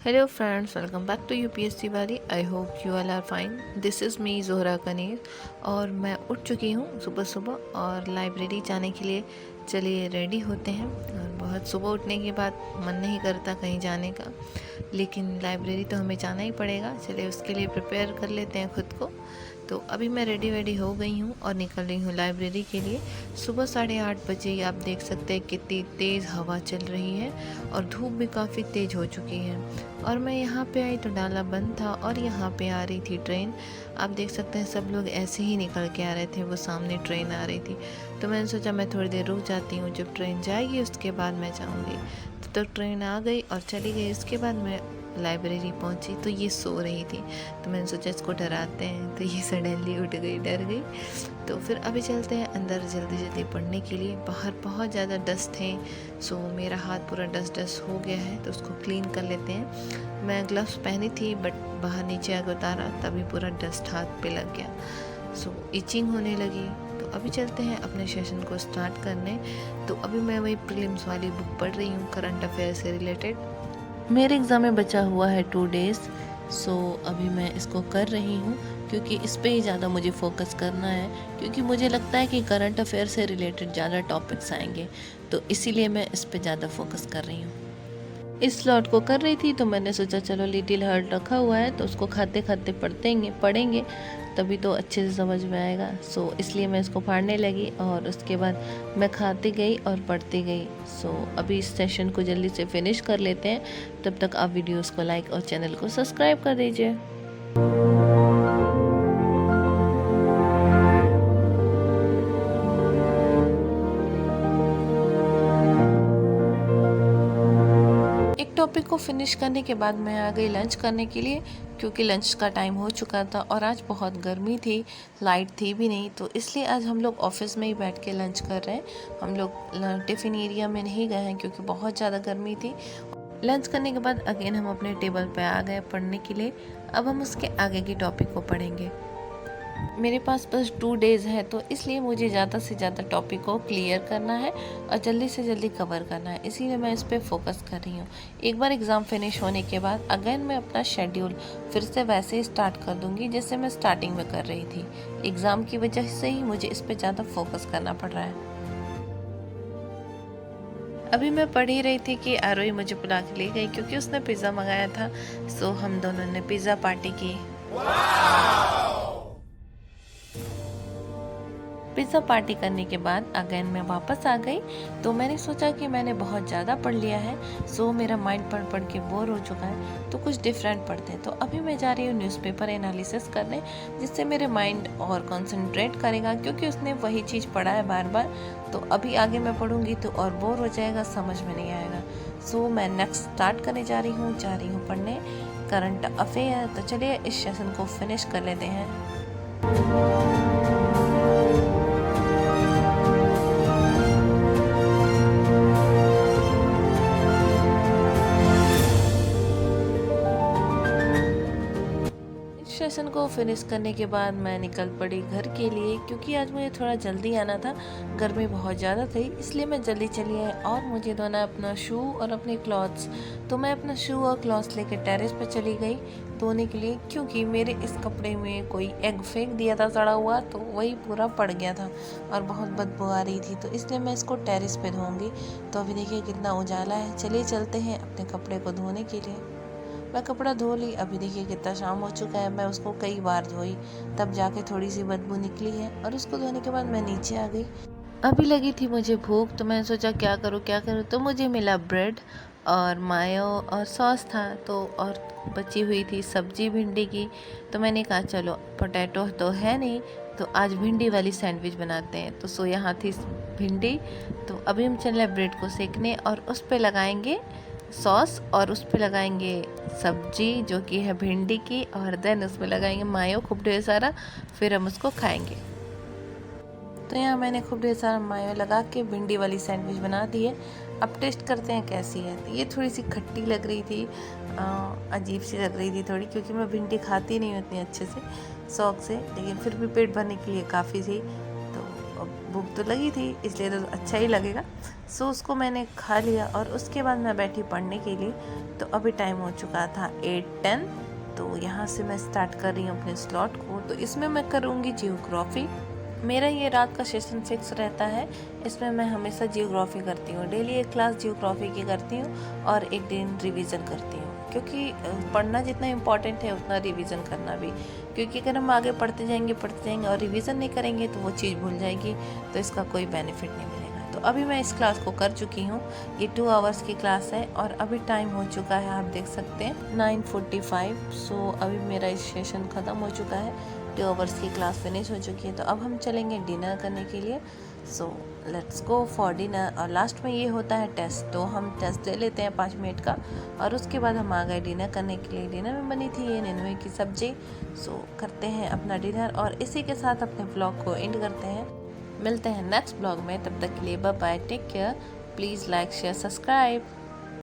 Hello friends, welcome back to UPSC वाली। I hope you all are fine. This is me Zohra Kaneer और मैं उठ चुकी हूँ सुबह सुबह और लाइब्रेरी जाने के लिए चलिए रेडी होते हैं। और बहुत सुबह उठने के बाद मन नहीं करता कहीं जाने का, लेकिन लाइब्रेरी तो हमें जाना ही पड़ेगा। चलिए उसके लिए प्रिपेयर कर लेते हैं खुद को। तो अभी मैं रेडी हो गई हूँ और निकल रही हूँ लाइब्रेरी के लिए। सुबह 8:30 बजे ही आप देख सकते हैं कितनी तेज़ हवा चल रही है और धूप भी काफ़ी तेज़ हो चुकी है। और मैं यहाँ पे आई तो डाला बंद था और यहाँ पे आ रही थी ट्रेन। आप देख सकते हैं सब लोग ऐसे ही निकल के आ रहे थे, वो सामने ट्रेन आ रही थी। तो मैंने सोचा मैं थोड़ी देर रुक जाती हूँ, जब ट्रेन जाएगी उसके बाद मैं जाऊँगी। तो ट्रेन आ गई और चली गई। उसके बाद मैं लाइब्रेरी पहुंची तो ये सो रही थी, तो मैंने सोचा इसको डराते हैं। तो ये सडनली उठ गई, डर गई। तो फिर अभी चलते हैं अंदर जल्दी जल्दी पढ़ने के लिए। बाहर बहुत ज़्यादा डस्ट है, सो मेरा हाथ पूरा डस्ट हो गया है, तो उसको क्लीन कर लेते हैं। मैं ग्लव्स पहनी थी बट बाहर नीचे आकर उतारा तभी पूरा डस्ट हाथ पे लग गया, सो इचिंग होने लगी। तो अभी चलते हैं अपने सेशन को स्टार्ट करने। तो अभी मैं वही प्रीलिम्स वाली बुक पढ़ रही हूँ, करंट अफेयर से रिलेटेड। मेरे एग्ज़ाम में बचा हुआ है 2 डेज़, सो अभी मैं इसको कर रही हूँ क्योंकि इस पे ही ज़्यादा मुझे फोकस करना है, क्योंकि मुझे लगता है कि करंट अफेयर से रिलेटेड ज़्यादा टॉपिक्स आएंगे, तो इसीलिए मैं इस पे ज़्यादा फोकस कर रही हूँ। इस स्लॉट को कर रही थी तो मैंने सोचा चलो लिटिल हार्ट रखा हुआ है तो उसको खाते खाते पढ़ेंगे तभी तो अच्छे से समझ में आएगा। सो इसलिए मैं इसको पढ़ने लगी और उसके बाद मैं खाती गई और पढ़ती गई। सो अभी इस सेशन को जल्दी से फिनिश कर लेते हैं, तब तक आप वीडियोस को लाइक और चैनल को सब्सक्राइब कर दीजिए। टॉपिक को फिनिश करने के बाद मैं आ गई लंच करने के लिए, क्योंकि लंच का टाइम हो चुका था और आज बहुत गर्मी थी, लाइट थी भी नहीं, तो इसलिए आज हम लोग ऑफिस में ही बैठ के लंच कर रहे हैं। हम लोग टिफ़िन एरिया में नहीं गए हैं क्योंकि बहुत ज़्यादा गर्मी थी। लंच करने के बाद अगेन हम अपने टेबल पे आ गए पढ़ने के लिए। अब हम उसके आगे की टॉपिक को पढ़ेंगे। मेरे पास बस 2 डेज़ है, तो इसलिए मुझे ज़्यादा से ज़्यादा टॉपिक को क्लियर करना है और जल्दी से जल्दी कवर करना है, इसीलिए मैं इस पर फोकस कर रही हूँ। एक बार एग्ज़ाम फिनिश होने के बाद अगेन मैं अपना शेड्यूल फिर से वैसे ही स्टार्ट कर दूँगी जैसे मैं स्टार्टिंग में कर रही थी। एग्ज़ाम की वजह से ही मुझे इस पर ज़्यादा फोकस करना पड़ रहा है। अभी मैं पढ़ ही रही थी कि आरोही मुझे बुला के ले गई क्योंकि उसने पिज़्ज़ा मंगाया था, सो हम दोनों ने पिज़्ज़ा पार्टी की। पिज़्ज़ा पार्टी करने के बाद अगेन मैं वापस आ गई, तो मैंने सोचा कि मैंने बहुत ज़्यादा पढ़ लिया है, सो मेरा माइंड पढ़ पढ़ के बोर हो चुका है, तो कुछ डिफरेंट पढ़ते हैं। तो अभी मैं जा रही हूँ न्यूज़पेपर एनालिसिस करने, जिससे मेरे माइंड और कंसंट्रेट करेगा, क्योंकि उसने वही चीज़ पढ़ा है बार बार। तो अभी आगे मैं पढ़ूँगी तो और बोर हो जाएगा, समझ में नहीं आएगा। सो मैं नेक्स्ट स्टार्ट करने जा रही हूँ पढ़ने करंट अफेयर। तो चलिए इस सेशन को फिनिश कर लेते हैं। सेशन को फिनिश करने के बाद मैं निकल पड़ी घर के लिए, क्योंकि आज मुझे थोड़ा जल्दी आना था, गर्मी बहुत ज़्यादा थी, इसलिए मैं जल्दी चली आई और मुझे धोना अपना शू और अपने क्लॉथ्स। तो मैं अपना शू और क्लॉथ्स लेकर टेरेस पर चली गई धोने के लिए, क्योंकि मेरे इस कपड़े में कोई एग फेंक दिया था सड़ा हुआ, तो वही पूरा पड़ गया था और बहुत बदबू आ रही थी, तो इसलिए मैं इसको टेरेस पे धोऊंगी। तो अभी देखिए कितना उजाला है, चलिए चलते हैं अपने कपड़े को धोने के लिए। मैं कपड़ा धो ली, अभी देखिए कितना शाम हो चुका है। मैं उसको कई बार धोई, तब जाके थोड़ी सी बदबू निकली है, और उसको धोने के बाद मैं नीचे आ गई। अभी लगी थी मुझे भूख, तो मैंने सोचा क्या करूँ, तो मुझे मिला ब्रेड और मायो और सॉस था, तो और बची हुई थी सब्जी भिंडी की। तो मैंने कहा चलो पोटैटो तो है नहीं, तो आज भिंडी वाली सैंडविच बनाते हैं। तो सो यहाँ थी भिंडी, तो अभी हम चले ब्रेड को सेकने और उस पर लगाएंगे सॉस और उस पर लगाएंगे सब्जी जो कि है भिंडी की, और देन उसमें लगाएंगे मायो खूब ढेर सारा, फिर हम उसको खाएंगे। तो यहाँ मैंने खूब ढेर सारा मायो लगा के भिंडी वाली सैंडविच बना दी है। अब टेस्ट करते हैं कैसी है। तो ये थोड़ी सी खट्टी लग रही थी, अजीब सी लग रही थी थोड़ी, क्योंकि मैं भिंडी खाती नहीं उतनी अच्छे से शौक से, लेकिन फिर भी पेट भरने के लिए काफ़ी थी। तो अब भूख तो लगी थी, इसलिए तो अच्छा ही लगेगा। सो उसको मैंने खा लिया और उसके बाद मैं बैठी पढ़ने के लिए। तो अभी टाइम हो चुका था 8:10। तो यहाँ से मैं स्टार्ट कर रही हूँ अपने स्लॉट को। तो इसमें मैं करूँगी जियोग्राफी। मेरा ये रात का सेशन फिक्स रहता है, इसमें मैं हमेशा जियोग्राफी करती हूँ। डेली एक क्लास जियोग्राफी की करती हूँ और एक दिन रिवीजन करती हूँ, क्योंकि पढ़ना जितना इम्पॉर्टेंट है उतना रिवीजन करना भी। क्योंकि अगर हम आगे पढ़ते जाएंगे और रिवीजन नहीं करेंगे तो वो चीज़ भूल जाएगी, तो इसका कोई बेनिफिट नहीं मिलेगा। तो अभी मैं इस क्लास को कर चुकी हूँ। ये 2 आवर्स की क्लास है और अभी टाइम हो चुका है, आप देख सकते हैं 9:45। सो अभी मेरा इस सेशन ख़त्म हो चुका है, 2 आवर्स की क्लास फिनिश हो चुकी है। तो अब हम चलेंगे डिनर करने के लिए। So let's go for dinner. और लास्ट में ये होता है टेस्ट, तो हम टेस्ट दे लेते हैं 5 मिनट का और उसके बाद हम आ गए डिनर करने के लिए। डिनर में बनी थी ये नेनुए की सब्ज़ी। सो करते हैं अपना डिनर और इसी के साथ अपने ब्लॉग को एंड करते हैं। मिलते हैं नेक्स्ट ब्लॉग में, तब तक के लिए bye bye, take care, please like share subscribe.